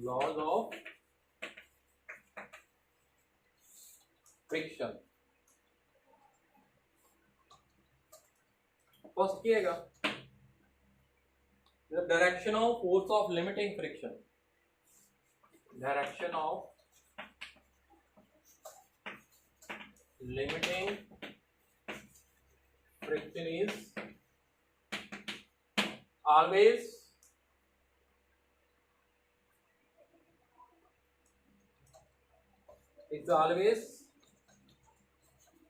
Laws of friction. First क्या है, the direction of force of limiting friction, direction of limiting friction is always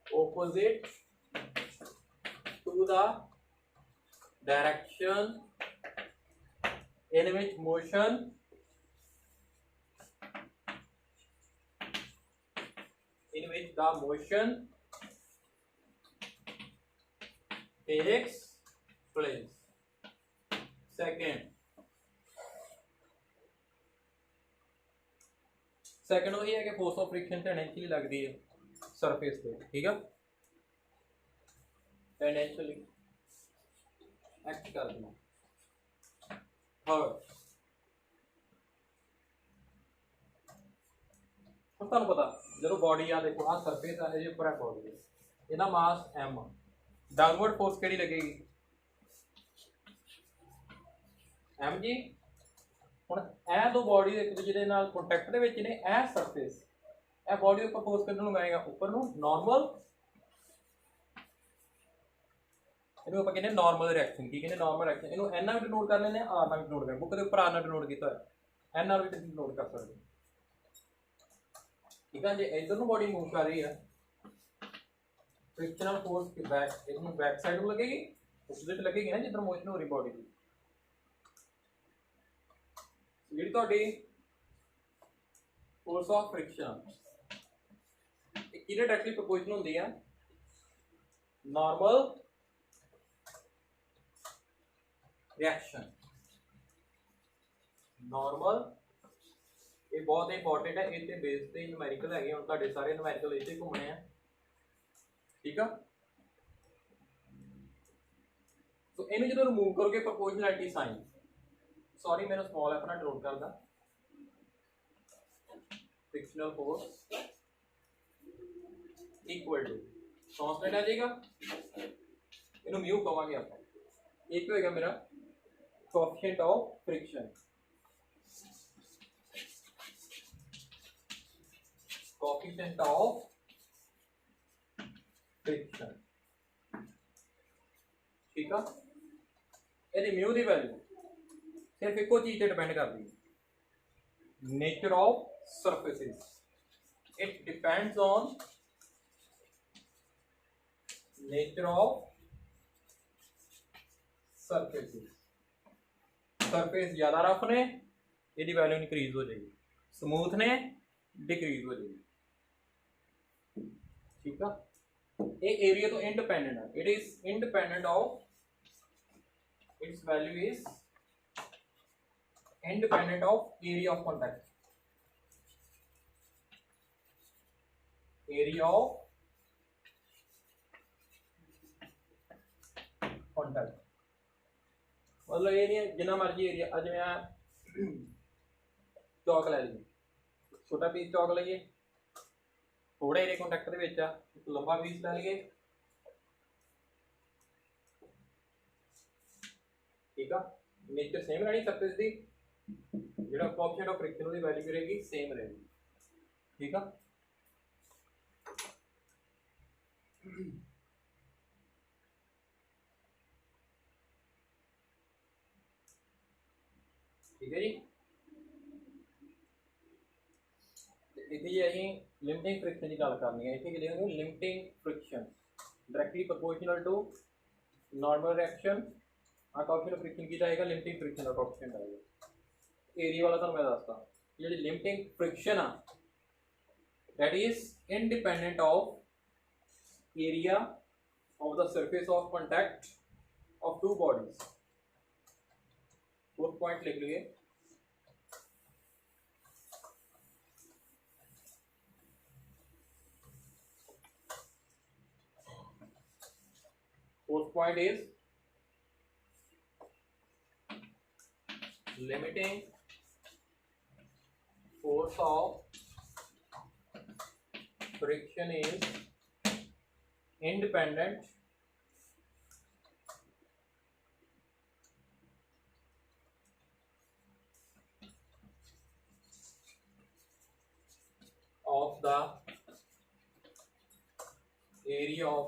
opposite to the direction in which motion takes place। Second वही है कि force of friction टेंडेंशियली लगती है surface पे, ठीक है, टेंडेंशियली एक्ट करती है। थर्ड, ਹੁਣ ਤੁਹਾਨੂੰ ਪਤਾ ਜਦੋਂ ਬੋਡੀ ਆ ਦੇਖੋ ਆ ਸਰਫੇਸ ਆ ਇਹਦੇ ਉੱਪਰ ਹੈ ਬੋਡੀ, ਇਹਦਾ ਮਾਸ m, ਡਾਊਨਵਰਡ ਫੋਰਸ ਕਿਹੜੀ ਲੱਗੇਗੀ m ਜੀ। ਹੁਣ ਇਹ ਦੋ ਬੋਡੀ ਇੱਕ ਦੂਜੇ ਦੇ ਨਾਲ ਕੰਟੈਕਟ ਦੇ ਵਿੱਚ ਨੇ, ਇਹ ਸਰਫੇਸ ਇਹ ਬੋਡੀ ਉੱਪਰ ਫੋਰਸ ਕਿੱਧਰ ਨੂੰ ਆਏਗਾ ਉੱਪਰ ਨੂੰ, ਨਾਰਮਲ, ਇਹਨੂੰ ਆਪਾਂ ਕਹਿੰਦੇ ਨਾਰਮਲ ਰਿਐਕਸ਼ਨ। ਕੀ ਕਹਿੰਦੇ ਨਾਰਮਲ ਰਿਐਕਸ਼ਨ, ਇਹਨੂੰ n ਨਾਲ ਡਿਨੋਟ ਕਰ ਲੈਂਦੇ ਆ, r ਨਾਲ ਡਿਨੋਟ ਕਰ, ਬੁੱਕ ਦੇ ਉੱਪਰ r ਨਾਲ ਡਿਨੋਟ ਕੀਤਾ ਹੋਇਆ, n ਨਾਲ ਵੀ ਡਿਨੋਟ ਕਰ ਸਕਦੇ, ठीक है। जो इधर बॉडी मूव कर रही है फ्रिक्शनल फोर्स के बैक इसमें बैक साइड में लगेगी, ऑपोजिट लगेगी ना जिधर मोशन हो रही बॉडी की। जी ਤੁਹਾਡੀ फोर्स ऑफ फ्रिक्शन किहदे डायरेक्टली प्रोपोर्शनल ਹੁੰਦੀ है नॉर्मल रिएक्शन। नॉर्मल ये बहुत इंपॉर्टेंट है, इतने बेस पे न्यूमेरिकल है, हम ਤੁਹਾਡੇ ਸਾਰੇ न्यूमेरिकल इसे घूमने हैं, ठीक है। तो इन्हें जो रिमूव करोगे प्रोपोर्शनैलिटी साइन, सॉरी मैंने स्मॉल एफ ना डिनोट करदा, frictional force equal to constant आ जाएगा, इन्हें म्यू कहांगे आप, एक होएगा मेरा coefficient of friction, coefficient of friction, ठीक है। ये म्यू की वैल्यू सिर्फ एक चीज पे डिपेंड करती है, nature of surfaces, it depends on nature of surfaces. Surface ज्यादा रफ ने ये वैल्यू इंक्रीज हो जाएगी, स्मूथ ने डिक्रीज हो जाएगी, ठीक है। ये एरिया तो इंडिपेंडेंट है, it is independent of, it's value is independent of area of contact, area of contact मतलब ये नहीं जिन्ना मर्जी एरिया, अज मैं चौक लै लीए, छोटा पीस चौक लीए, थोड़े एरिया कॉन्टैक्ट के विच एक लंबा पीस लै लीए, ठीक है। नेचर सेम रहनी सरफेस की, जो कोएफिशिएंट ऑफ फ्रिक्शन की वैल्यू रहेगी सेम रहेगी, ठीक है। ठीक है जी। इतने जी अं लिमिटिंग फ्रिक्शन की गल करनी है, इतने कि लिखेंगे limiting friction directly proportional to normal reaction. Coefficient of friction की आएगा, लिमिटिंग फ्रिक्शन का कोएफिशिएंट आएगा। एरिया वाला तो मैं दसता, जी लिमिटिंग फ्रिक्शन आ that is independent of area of the surface of contact of two bodies. Fourth point लिख लीजिए, fourth point is limiting force of friction is independent of the area of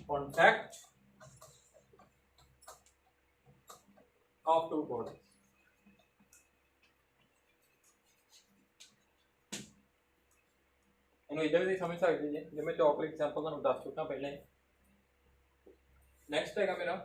contact of two bodies. ਇਹਨੂੰ ਇਦਾਂ ਵੀ ਸਮਝ ਸਕਦੇ ਜੀ, ਜਿਵੇਂ ਚੌਕ example ਤੁਹਾਨੂੰ ਦੱਸ ਚੁੱਕਾ ਪਹਿਲਾਂ ਹੀ। ਨੈਕਸਟ ਹੈਗਾ ਮੇਰਾ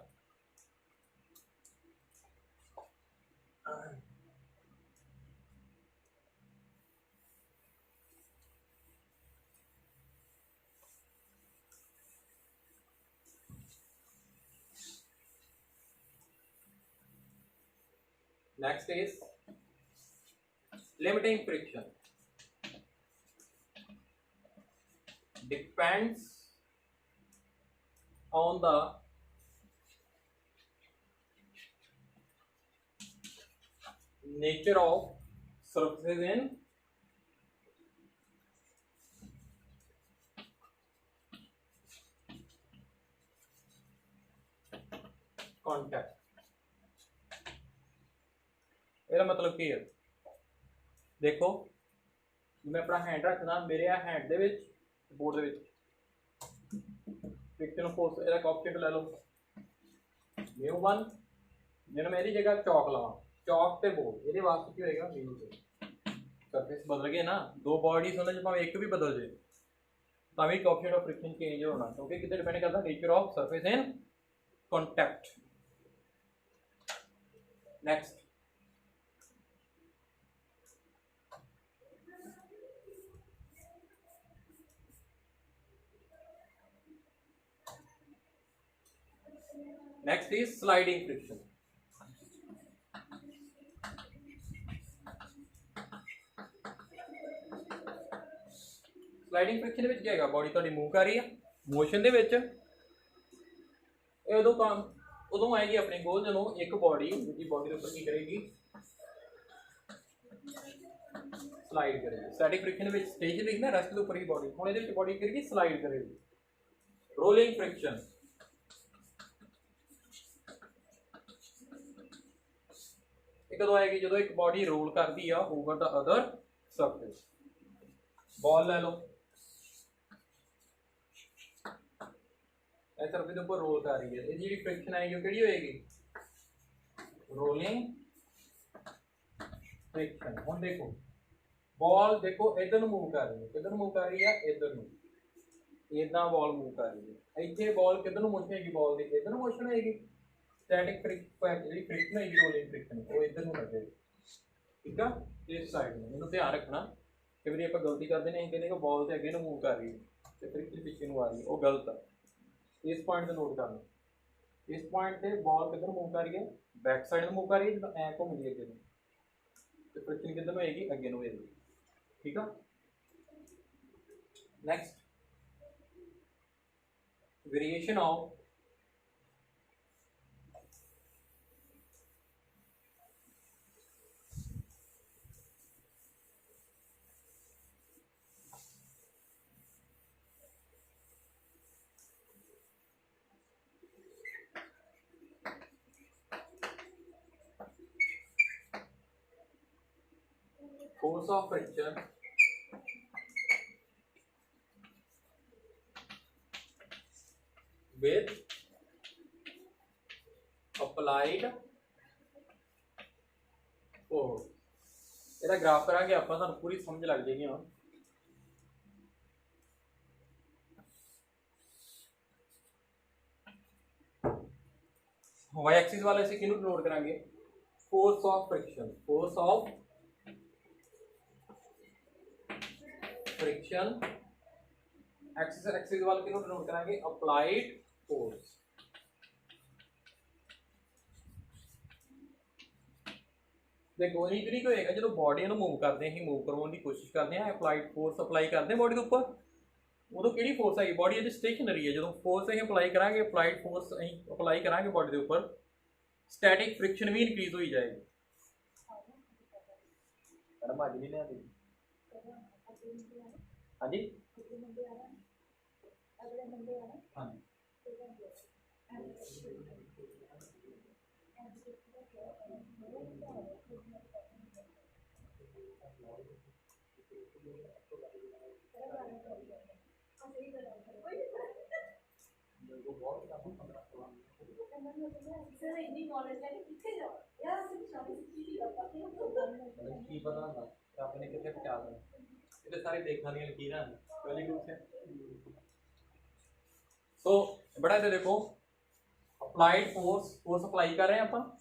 next is limiting friction. Depends on the nature of surfaces in contact. ਇਹਦਾ ਮਤਲਬ ਕੀ ਹੈ? ਦੇਖੋ ਮੈਂ ਆਪਣਾ ਹੈਂਡ ਰੱਖਦਾ, ਮੇਰੇ ਆ ਹੈਂਡ ਦੇ ਵਿੱਚ बोर्ड फ्रिक्शन फोर्स ਇਹਦਾ ਕੋਐਫੀਸ਼ੀਐਂਟ ਲੈ ਲਓ μ1। ਜਦੋਂ ਮੈਂ ਇਹਦੀ ਜਗ੍ਹਾ ਚੌਕ ਲਵਾਂ, ਚੌਕ ਤੇ ਬੋਰਡ, ਇਹਦੇ ਵਾਸਤੇ ਕੀ ਹੋਏਗਾ μ2। ਸਰਫੇਸ ਬਦਲ ਗਏ ਨਾ, ਦੋ ਬਾਡੀਜ਼ ਉਹਨਾਂ ਚ ਭਾਵੇਂ ਇੱਕ ਵੀ ਬਦਲ ਜੇ ਤਾਂ ਵੀ ਕੋਐਫੀਸ਼ੀਐਂਟ ਆਫ ਫ੍ਰਿਕਸ਼ਨ ਚੇਂਜ ਹੋਣਾ, ਕਿਉਂਕਿ ਕਿਤੇ ਡਿਪੈਂਡ ਕਰਦਾ nature of surface in contact. Next next is sliding friction. sliding friction ਦੇ ਵਿੱਚ ਕੀ ਹੈਗਾ? ਬੋਡੀ ਤੁਹਾਡੀ ਮੂਵ ਕਰ ਰਹੀ ਹੈ, ਮੋਸ਼ਨ ਦੇ ਵਿੱਚ ਇਹ ਉਦੋਂ ਆਏਗੀ ਆਪਣੇ ਕੋਲ ਜਦੋਂ ਇੱਕ ਬੋਡੀ ਦੂਜੀ ਬੋਡੀ ਦੇ ਉੱਪਰ ਕੀ ਕਰੇਗੀ? ਸਲਾਈਡ ਕਰੇਗੀ। ਸਟੈਟਿਕ ਫ੍ਰਿਕਸ਼ਨ ਵਿੱਚ ਸਟੇਜ ਲਿਖਣਾ ਰੈਸਟ ਦੇ ਉੱਪਰ ਹੀ ਬੋਡੀ, ਹੁਣ ਇਹਦੇ ਵਿੱਚ ਬੋਡੀ ਕਰੇਗੀ ਸਲਾਈਡ ਕਰੇਗੀ। ਰੋਲਿੰਗ ਫ੍ਰਿਕਸ਼ਨ कदों आएगी? जो एक बॉडी रोल करती है over the other surface. Ball ले लो, सरफेस ऊपर रोल कर रही है, ये जी फ्रिक्शन आएगी वो होएगी? Rolling friction. हुण देखो बॉल देखो इधर मूव कर रही है, किधर मूव कर रही है? इधर नूं, इदां बॉल मूव कर रही है। इत्थे बॉल किधर मोशन होएगी? बॉल दी इधर मोशन होएगी। स्टैटिक फ्रिक्शन है रोलिंग फ्रिक्शन वो इधर ਨੂੰ ਲੱਗੇਗੀ, ਠੀਕ ਆ? ਇਸ ਸਾਈਡ ਨੂੰ ਇਹਨੂੰ ਧਿਆਨ ਰੱਖਣਾ। ਕਈ ਵਾਰੀ ਆਪਾਂ ਗਲਤੀ ਕਰਦੇ ਨੇ, ਕਹਿੰਦੇ ਕਿ ਬਾਲ ਤੇ ਅੱਗੇ ਨੂੰ ਮੂਵ ਕਰ ਰਹੀ ਹੈ ਤੇ ਫ੍ਰਿਕਸ਼ਨ ਪਿੱਛੇ ਨੂੰ ਆ ਰਹੀ ਹੈ, ਉਹ ਗਲਤ ਆ। ਇਸ ਪੁਆਇੰਟ ਤੇ ਨੋਟ ਕਰਨਾ, ਇਸ ਪੁਆਇੰਟ ਤੇ ਬਾਲ ਕਿੱਧਰ ਮੂਵ ਕਰ ਰਹੀ ਹੈ? ਬੈਕ ਸਾਈਡ ਨੂੰ ਮੂਵ ਕਰ ਰਹੀ ਹੈ, ਜਦੋਂ ਐ ਘੁੰਮਦੀ ਅੱਗੇ ਨੂੰ ਤੇ ਫ੍ਰਿਕਸ਼ਨ ਕਿੱਧਰ ਨੂੰ ਹੋਏਗੀ? ਅੱਗੇ ਨੂੰ ਹੋਏਗੀ, ਠੀਕ ਆ? Next variation of force of friction with applied force। ਇਹਦਾ ਗ੍ਰਾਫ ਕਰਾਂਗੇ ਆਪਾਂ, ਤੁਹਾਨੂੰ ਪੂਰੀ ਸਮਝ ਲੱਗ ਜਾਏਗੀ ਹੁਣ। y एक्सिस वाले से किनु नोट करांगे? Force of friction, force of friction. Axis वाले किनु नोट करांगे? Applied force. देखो इधर ही होएगा जो बॉडी ਨੂੰ मूव करते हैं, मूव करवाने की कोशिश करते हैं, अप्लाइड फोर्स अप्लाई करते हैं बॉडी के ऊपर। उदों किहड़ी फोर्स है? बॉडी अजे स्टेशनरी है, जो फोर्स असीं अप्लाई करांगे, अप्लाइड फोर्स असीं अप्लाई करांगे बॉडी के ऊपर, स्टैटिक फ्रिक्शन भी इनक्रीज हो जाएगी। मैडम अज नहीं लिया हाँ जी हाँ की पता होंदा आपने कितने पहुंचा देना ये सारे देखने वाली लकीर पहली ग्रुप से तो बड़ा इधर देखो अप्लाइड फोर्स अप्लाई कर रहे हैं अपन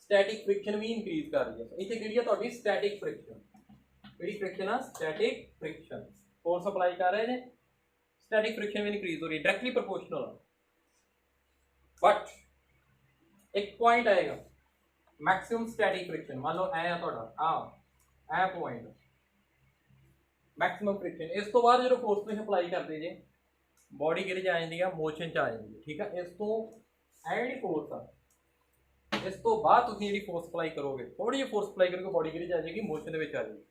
स्टैटिक फ्रिक्शन भी इंक्रीज कर रही है इतने किहड़ी है ਤੁਹਾਡੀ स्टैटिक फ्रिक्शन ਕਿਹੜੀ फ्रिक्शन है स्टैटिक फ्रिक्शन फोर्स अप्लाई कर रहे हैं स्टैटिक फ्रिक्शन भी इंक्रीज हो रही है डायरेक्टली प्रोपोर्शनल बट एक पॉइंट आएगा मैक्सिमम स्टैटिक फ्रिक्शन मान लो ए थोड़ा ए पॉइंट मैक्सिमम फ्रिक्शन इस तो बाद जो फोर्स तुम अप्लाई करते जे बॉडी कि जाती है मोशन च आ जाती है ठीक है इस तो ए जी फोर्स आ इस तो बाद तुम जी फोर्स अप्लाई करोगे थोड़ी जी फोर्स अप्लाई करोगे बॉडी कि आ जाएगी मोशन के आ जाएगी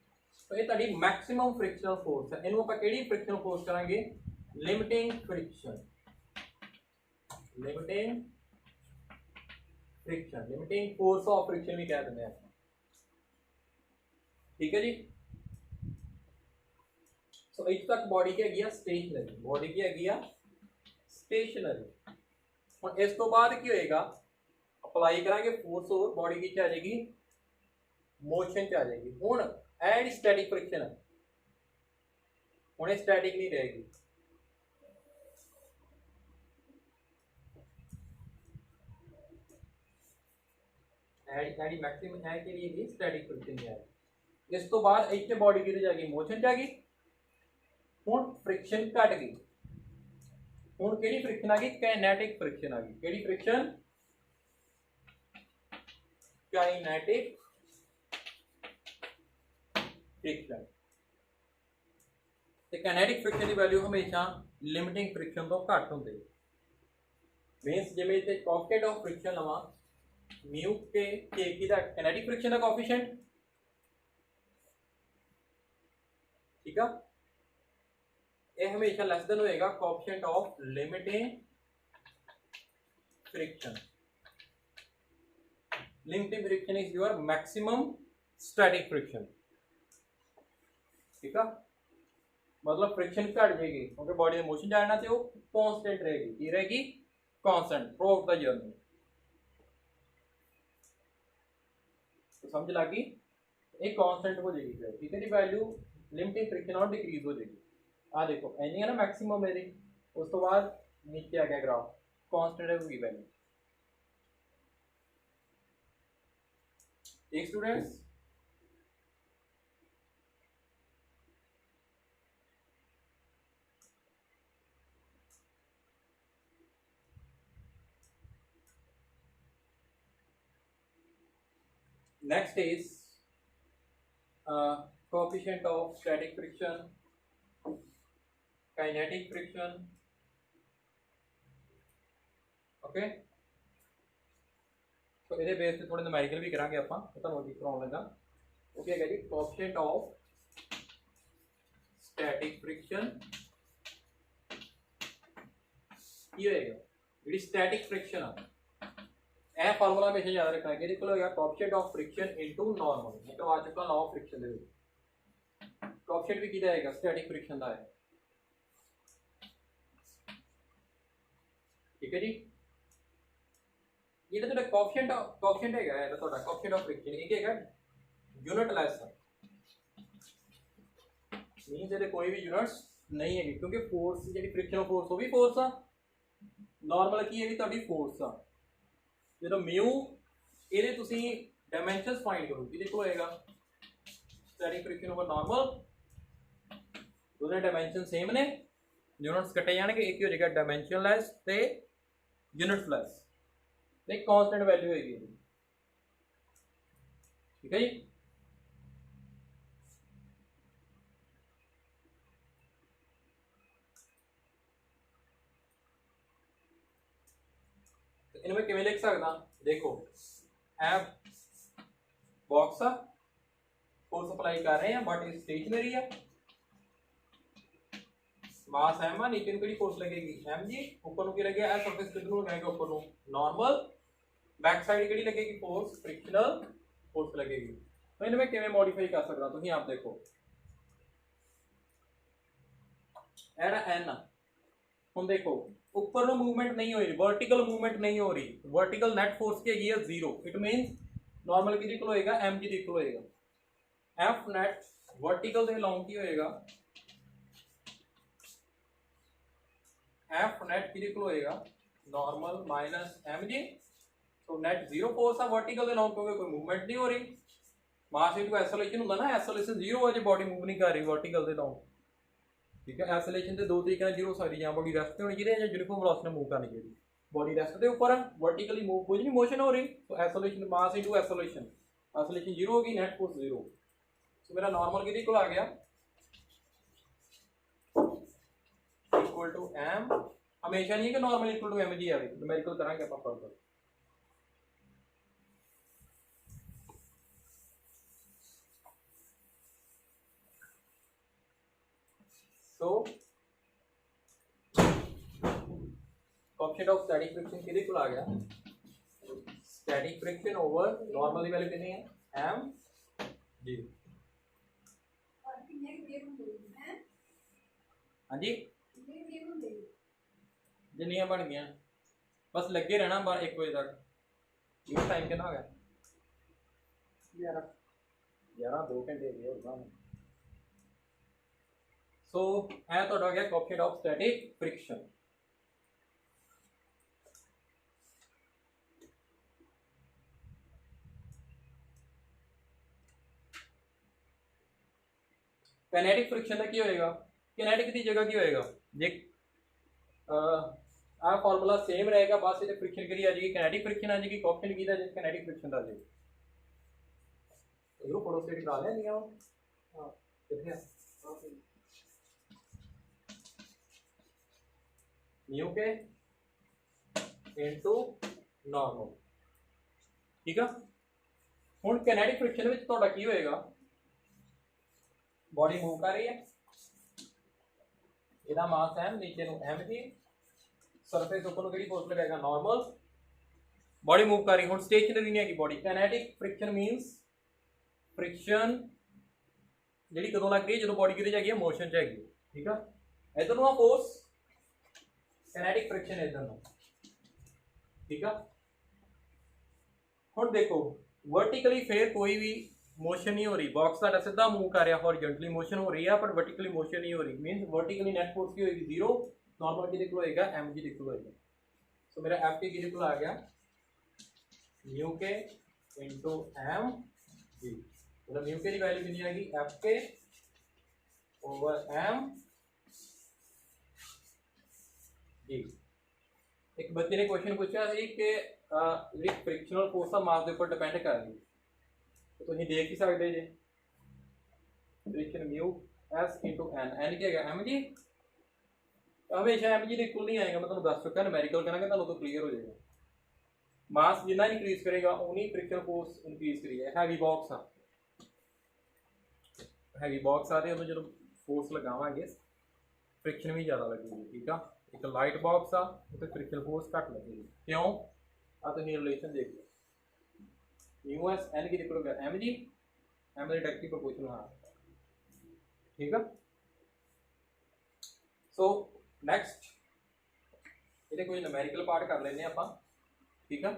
तो ये ताड़ी मैक्सिमम फ्रिक्शनल फोर्स है इनू आप किहड़ी फ्रिक्शनल फोर्स करांगे limiting friction limiting friction limiting force of friction भी कह देते हैं ठीक है जी सो इस तक बॉडी की हैगी स्टेशनरी बॉडी की हैगी स्टेशनरी हुण इस तो बाद की होएगा अप्लाई करांगे फोर्स और बॉडी की आ जाएगी मोशन च आ जाएगी हुण एंड स्टैटिक फ्रिक्शन है हुण स्टैटिक नहीं रहेगी एडी मैक्सिमम है के लिए भी स्टैटिक फ्रिक्शन है इस तो बाद इतने बॉडी की जाएगी मोशन च आ गई हुण फ्रिक्शन घट गई हुण केड़ी फ्रिक्शन आ गई काइनेटिक फ्रिक्शन आ गई केड़ी फ्रिक्शन काइनेटिक फ्रिक्शन ते काइनेटिक फ्रिक्शन की वैल्यू हमेशा लिमिटिंग फ्रिक्शन तो घट होंदी मीनस जिवें इत्थे कोएफिशिएंट ऑफ फ्रिक्शन लवां म्यू के की दा काइनेटिक फ्रिक्शन का कोएफिशिएंट ठीक है ये हमेशा लेस देन होएगा coefficient of limiting friction limiting friction is your maximum static friction ठीक है मतलब फ्रिक्शन घट जाएगी क्योंकि बॉडी में मोशन जाना तो वो कांस्टेंट रहेगी की रहेगी constant through out the journey तो समझ लगी एक कांस्टेंट हो जाएगी ठीक है जी वैल्यू लिमिटिंग फ्रिक्शन और डिक्रीज हो जाएगी आ देखो एनी है ना मैक्सिमम मेरी उस तो बाद नीचे आ गया ग्राफ कांस्टेंट होगी वैल्यू एक students next is coefficient of static friction kinetic friction okay तो ये बेस पे थोड़े न्यूमेरिकल भी करांगे ਆਪਾਂ ਤੁਹਾਨੂੰ ਕੀ ਕਰਾਉਣ ਲੱਗਾ ओके है जी coefficient of static friction ਕੀ ਹੋਏਗਾ ਜਿਹੜੀ static friction ਆ ਇਹ ਫਾਰਮੂਲਾ ਹਮੇਸ਼ਾ ਯਾਦ ਰੱਖਣਾ ਕਿ ਇਹਦੇ ਕੋਲ ਹੋਏਗਾ coefficient of friction into normal ਮੈਂ ਕਰਵਾ ਚੁੱਕਾ ਲਾਅ ਆਫ ਫ੍ਰਿਕਸ਼ਨ ਦੇ ਵਿੱਚ ਕੋਐਫੀਸ਼ੀਐਂਟ ਵੀ ਕਿਹਦਾ ਆਏਗਾ ਸਟੈਟਿਕ ਫ੍ਰਿਕਸ਼ਨ ਦਾ ਹੈ ਠੀਕ ਹੈ ਜੀ ਇਹਦਾ ਤੁਹਾਡਾ ਕੋਐਫੀਸ਼ੀਐਂਟ ਹੈਗਾ ਇਹਦਾ ਤੁਹਾਡਾ ਕੋਐਫੀਸ਼ੀਐਂਟ ਆਫ ਫ੍ਰਿਕਸ਼ਨ ਇਹ ਕੀ ਹੈਗਾ यूनिट लेस है मींस ਇਹਦੇ ਕੋਈ ਵੀ यूनिट्स नहीं है क्योंकि फोर्स ਜਿਹੜੀ फ्रिक्शन फोर्स वो भी फोर्स आ नॉर्मल की है भी ਤੁਹਾਡੀ फोर्स आ जो म्यू ये डायमेंशनस फाइंड करो कि होएगा स्टैटिक फ्रिक्शन ओवर नॉर्मल दोनों डायमेंशन सेम ने यूनिट्स कटे जाएंगे एक ही हो जाएगा डायमेंशनलैस ते यूनिटलेस एक कांस्टेंट वैल्यू होगी ठीक है जी इनमें किवें लिख सकदा देखो ए बॉक्स आ फोर्स अप्लाई कर रहे हैं बट ये स्टेशनरी है, मास m आ, नीचे ਨੂੰ ਕਿਹੜੀ फोर्स लगेगी mg, ऊपर ਨੂੰ ਕੀ ਲੱਗਿਆ ਇਹ ਸਰਫੇਸ ਕਿੱਧਰ ਨੂੰ लगेगा ऊपर ਨੂੰ नॉर्मल, बैक साइड ਕਿਹੜੀ लगेगी फोर्स फ्रिक्शनल फोर्स लगेगी। तो इन्हें मैं किवें मॉडिफाई कर सकदा तुसीं आप देखो एड़ा n हुण देखो ऊपर ਨੂੰ मूवमेंट नहीं हो रही, वर्टिकल मूवमेंट नहीं हो रही, वर्टिकल नेट फोर्स की हैगी है 0, इट मींस नॉर्मल किहदे इक्वल होएगा mg दे इक्वल होएगा, f नेट वर्टिकल दे अलोंग की होएगा f नेट किहदे इक्वल होएगा नॉर्मल माइनस mg, तो नेट 0 फोर्स है वर्टिकल दे अलोंग क्योंकि कोई मूवमेंट नहीं हो रही, मास इनटू एक्सेलरेशन होंदा ना, एक्सेलरेशन 0 हो जे बॉडी मूव नहीं कर रही वर्टिकल दे अलोंग, ठीक है। एक्सेलरेशन दे दो तरीके जीरो सारी या बॉडी रेस्ट होनी चाहिए या यूनिफॉर्म वेलोसिटी मूव करनी चाहिए, बॉडी रेस्ट दे ऊपर है वर्टिकली मूव कुछ नहीं मोशन हो रही, तो acceleration mass into acceleration, acceleration 0 होगी नेट फोर्स 0, तो मेरा नॉर्मल किहदे इक्वल आ गया इक्वल टू m, हमेशा नहीं कि नॉर्मल इक्वल टू mg आवे, न्यूमेरिकल करांगे अपन further. So coefficient of static friction किहदे इक्वल आ गया static friction over normal की वैल्यू कितनी है m जी, हाँ जी जिन्नियां बन गई बस लगे रहना 1 बजे तक, ये टाइम कितना हो गया 11 2 घंटे हो गए। सो है तो आ गया coefficient of static friction. Kinetic friction का की होएगा, काइनेटिक की जगह की होएगा जे आ फार्मूला सेम रहेगा, बस ये फ्रिक्शन की आ जाएगी काइनेटिक फ्रिक्शन आ जाएगी, कोएफिशिएंट की आ जाएगी काइनेटिक फ्रिक्शन आ जाएगी। तो फोटो स्टेट करा लेंगे हां कितने म्यू के इनटू नॉर्मल, ठीक है। हुण काइनेटिक फ्रिक्शन विच तुहाडा की होएगा, बॉडी मूव कर रही है, इहदा मास m नीचे नु mg, सरफेस ऊपर नु किहड़ी फोर्स लगाएगा नॉर्मल, बॉडी मूव कर रही, हुण स्टेशनरी नहीं हैगी body. Kinetic friction means friction जिहड़ी कदों लग रही है, जदों बॉडी किहदे च हैगी है मोशन च हैगी, ठीक है। इधर नु फोर्स काइनेटिक फ्रिक्शन इधर नु, ठीक है। हुण देखो वर्टिकली फिर कोई भी मोशन नहीं हो रही, बॉक्स का सीधा मूव कर रहा, हॉरिजॉन्टली मोशन हो रही है पर वर्टिकली मोशन नहीं हो रही, मींस वर्टिकली नेट फोर्स की होगी 0, नॉर्मल की इक्वल होएगा mg इक्वल होएगा। सो मेरा f की इक्वल आ गया म्यू के इनटू m g, मतलब म्यू के की वैल्यू कितनी आएगी f के ओवर m g। एक बच्चे ने क्वेश्चन पूछा सी कि जी फ्रिक्शनल फोर्स का मास के ऊपर डिपेंड कर रही, तो तुम देख ही सकते जे friction mu s into n, n क्या है mg, हमेशा mg के इक्वल नहीं आएगा, मैं तुहानू दस चुका, न्यूमेरिकल करांगे तुहानू तो क्लियर हो जाएगा। मास जितना इंक्रीज करेगा उन्हीं फ्रिक्शन फोर्स इंक्रीज करेगी। हैवी बॉक्स आ, हैवी बॉक्स आ रहे हैं जो फोर्स लगावांगे फ्रिक्शन भी ज़्यादा लगेगी, ठीक है। एक लाइट बॉक्स आ तो फ्रिक्शन फोर्स घट लगेगी, क्यों आ तुम रिलेशन देख लो, म्यू एस एन की इक्वल होगा mg, m the directly proportional हाँ, ठीक है। सो नैक्सट ये कोई न्यूमेरिकल पार्ट कर लेने आप, ठीक है।